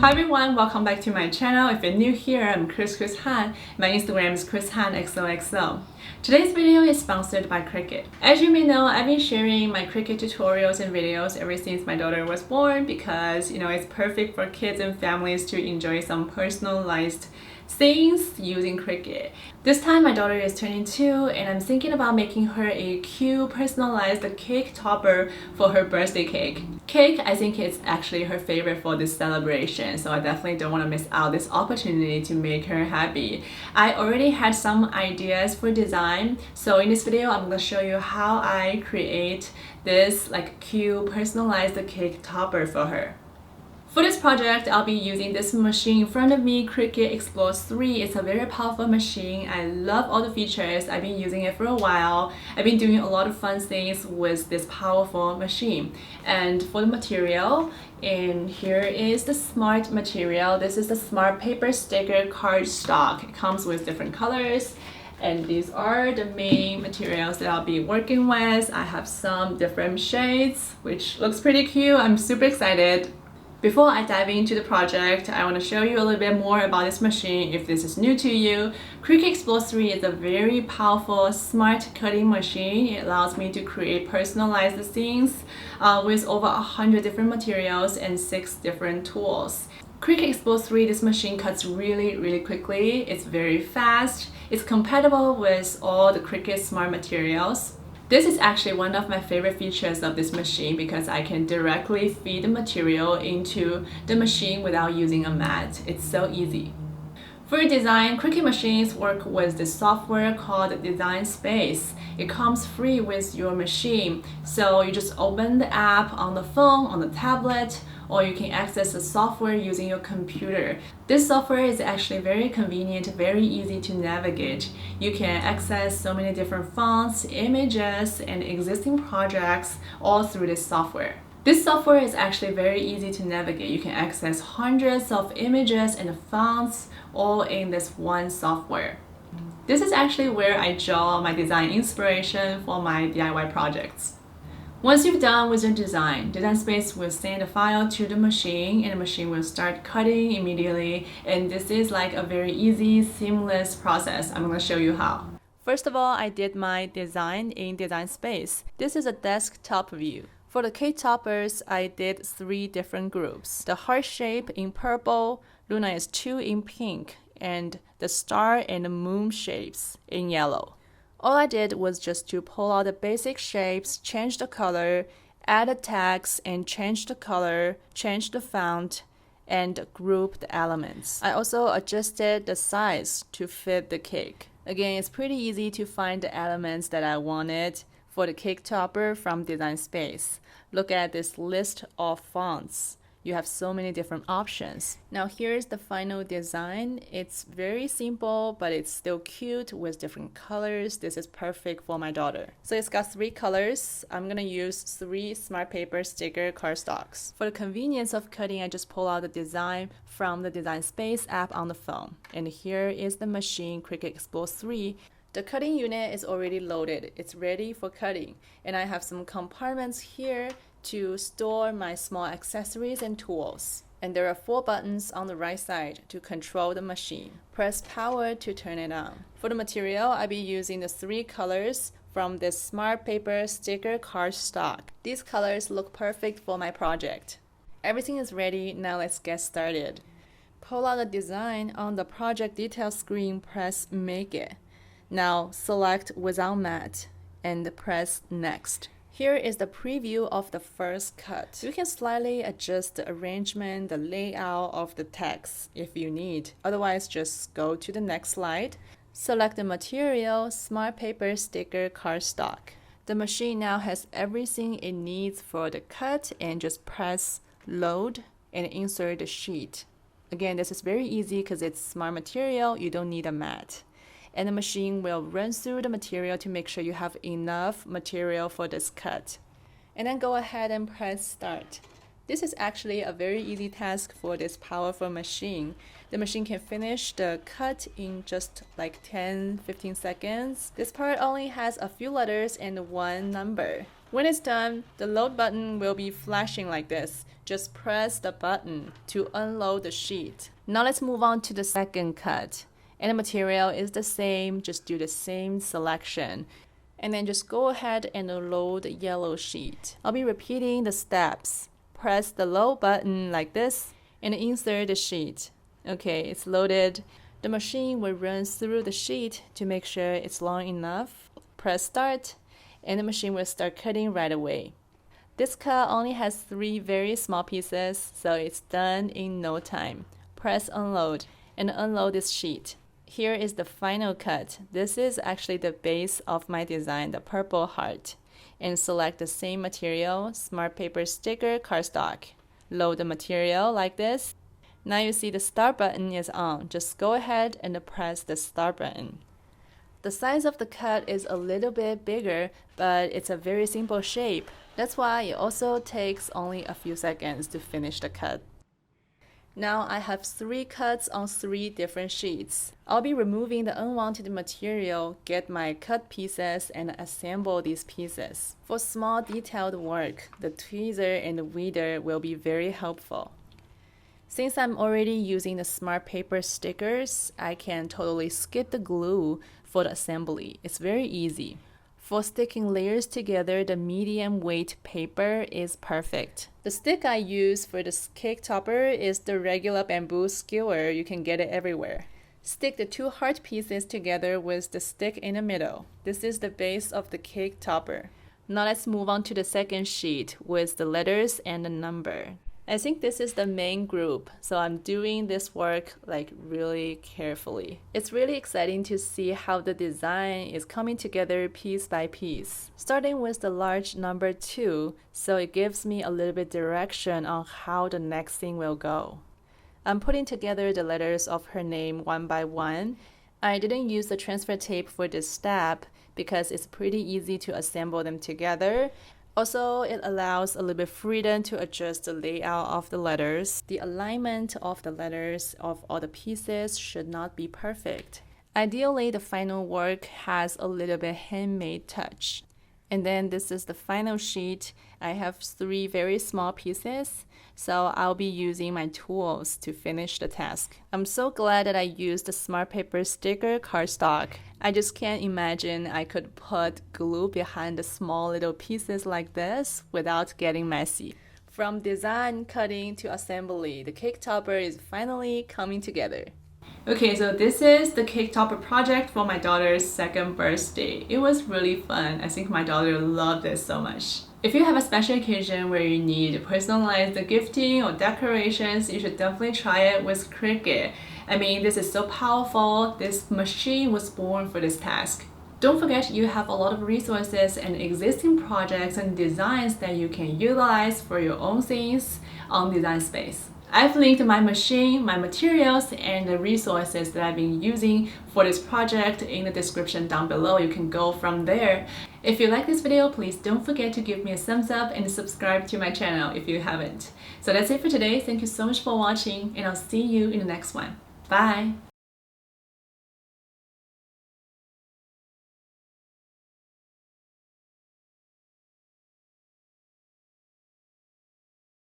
Hi everyone, welcome back to my channel. If you're new here, I'm Chris Han. My Instagram is chrishanxoxo. Today's video is sponsored by Cricut. As you may know, I've been sharing my Cricut tutorials and videos ever since my daughter was born because it's perfect for kids and families to enjoy some personalized things using Cricut. This time my daughter is turning 2 and I'm thinking about making her a cute personalized cake topper for her birthday cake. Cake, I think it's actually her favorite for this celebration, so I definitely don't want to miss out this opportunity to make her happy. I already had some ideas for design, so in this video I'm going to show you how I create this cute personalized cake topper for her. For this project, I'll be using this machine in front of me, Cricut Explore 3. It's a very powerful machine. I love all the features. I've been using it for a while. I've been doing a lot of fun things with this powerful machine. And for the material, and here is the smart material. This is the smart paper sticker cardstock. It comes with different colors. And these are the main materials that I'll be working with. I have some different shades, which looks pretty cute. I'm super excited. Before I dive into the project, I want to show you a little bit more about this machine if this is new to you. Cricut Explore 3 is a very powerful, smart cutting machine. It allows me to create personalized things with over 100 different materials and 6 different tools. Cricut Explore 3, this machine cuts really quickly. It's very fast. It's compatible with all the Cricut smart materials. This is actually one of my favorite features of this machine because I can directly feed the material into the machine without using a mat. It's so easy. For design, Cricut machines work with the software called Design Space. It comes free with your machine, so you just open the app on the phone, on the tablet, or you can access the software using your computer. This software is actually very convenient, very easy to navigate. You can access so many different fonts, images, and existing projects all through this software. This software is actually very easy to navigate. You can access hundreds of images and fonts all in this one software. This is actually where I draw my design inspiration for my DIY projects. Once you're done with your design, Design Space will send a file to the machine and the machine will start cutting immediately, and this is like a very easy, seamless process. I'm going to show you how. First of all, I did my design in Design Space. This is a desktop view. For the cake toppers, I did 3 different groups. The heart shape in purple, Luna is 2 in pink, and the star and the moon shapes in yellow. All I did was just to pull out the basic shapes, change the color, add the tags, and change the color, change the font, and group the elements. I also adjusted the size to fit the cake. Again, it's pretty easy to find the elements that I wanted for the cake topper from Design Space. Look at this list of fonts. You have so many different options. Now here's the final design. It's very simple, but it's still cute with different colors. This is perfect for my daughter. So it's got 3 colors. I'm gonna use 3 smart paper sticker cardstocks. For the convenience of cutting, I just pull out the design from the Design Space app on the phone. And here is the machine, Cricut Explore 3. The cutting unit is already loaded. It's ready for cutting. And I have some compartments here to store my small accessories and tools. And there are 4 buttons on the right side to control the machine. Press power to turn it on. For the material, I'll be using the 3 colors from this smart paper sticker cardstock. These colors look perfect for my project. Everything is ready, now let's get started. Pull out the design on the project detail screen, press make it. Now select without mat and press next. Here is the preview of the first cut. You can slightly adjust the arrangement, the layout of the text if you need. Otherwise, just go to the next slide. Select the material, smart paper sticker cardstock. The machine now has everything it needs for the cut, and just press load and insert the sheet. Again, this is very easy because it's smart material. You don't need a mat. And the machine will run through the material to make sure you have enough material for this cut. And then go ahead and press start. This is actually a very easy task for this powerful machine. The machine can finish the cut in just like 10-15 seconds. This part only has a few letters and 1 number. When it's done, the load button will be flashing like this. Just press the button to unload the sheet. Now let's move on to the second cut. And the material is the same, just do the same selection. And then just go ahead and load the yellow sheet. I'll be repeating the steps. Press the load button like this and insert the sheet. Okay, it's loaded. The machine will run through the sheet to make sure it's long enough. Press start and the machine will start cutting right away. This cut only has 3 very small pieces, so it's done in no time. Press unload and unload this sheet. Here is the final cut. This is actually the base of my design, the purple heart. And select the same material, smart paper sticker cardstock. Load the material like this. Now you see the start button is on. Just go ahead and press the start button. The size of the cut is a little bit bigger, but it's a very simple shape. That's why it also takes only a few seconds to finish the cut. Now I have 3 cuts on 3 different sheets. I'll be removing the unwanted material, get my cut pieces, and assemble these pieces. For small detailed work, the tweezer and the weeder will be very helpful. Since I'm already using the smart paper stickers, I can totally skip the glue for the assembly. It's very easy. For sticking layers together, the medium weight paper is perfect. The stick I use for the cake topper is the regular bamboo skewer. You can get it everywhere. Stick the 2 heart pieces together with the stick in the middle. This is the base of the cake topper. Now let's move on to the second sheet with the letters and the number. I think this is the main group, so I'm doing this work like really carefully. It's really exciting to see how the design is coming together piece by piece. Starting with the large number 2, so it gives me a little bit direction on how the next thing will go. I'm putting together the letters of her name one by one. I didn't use the transfer tape for this step because it's pretty easy to assemble them together. Also, it allows a little bit freedom to adjust the layout of the letters. The alignment of the letters of all the pieces should not be perfect. Ideally, the final work has a little bit handmade touch. And then this is the final sheet. I have 3 very small pieces, so I'll be using my tools to finish the task. I'm so glad that I used the smart paper sticker cardstock. I just can't imagine I could put glue behind the small little pieces like this without getting messy. From design, cutting to assembly, the cake topper is finally coming together. Okay, so this is the cake topper project for my daughter's 2nd birthday. It was really fun. I think my daughter loved it so much. If you have a special occasion where you need personalized gifting or decorations, you should definitely try it with Cricut. I mean, this is so powerful. This machine was born for this task. Don't forget you have a lot of resources and existing projects and designs that you can utilize for your own things on Design Space. I've linked my machine, my materials, and the resources that I've been using for this project in the description down below. You can go from there. If you like this video, please don't forget to give me a thumbs up and subscribe to my channel if you haven't. So that's it for today. Thank you so much for watching, and I'll see you in the next one. Bye!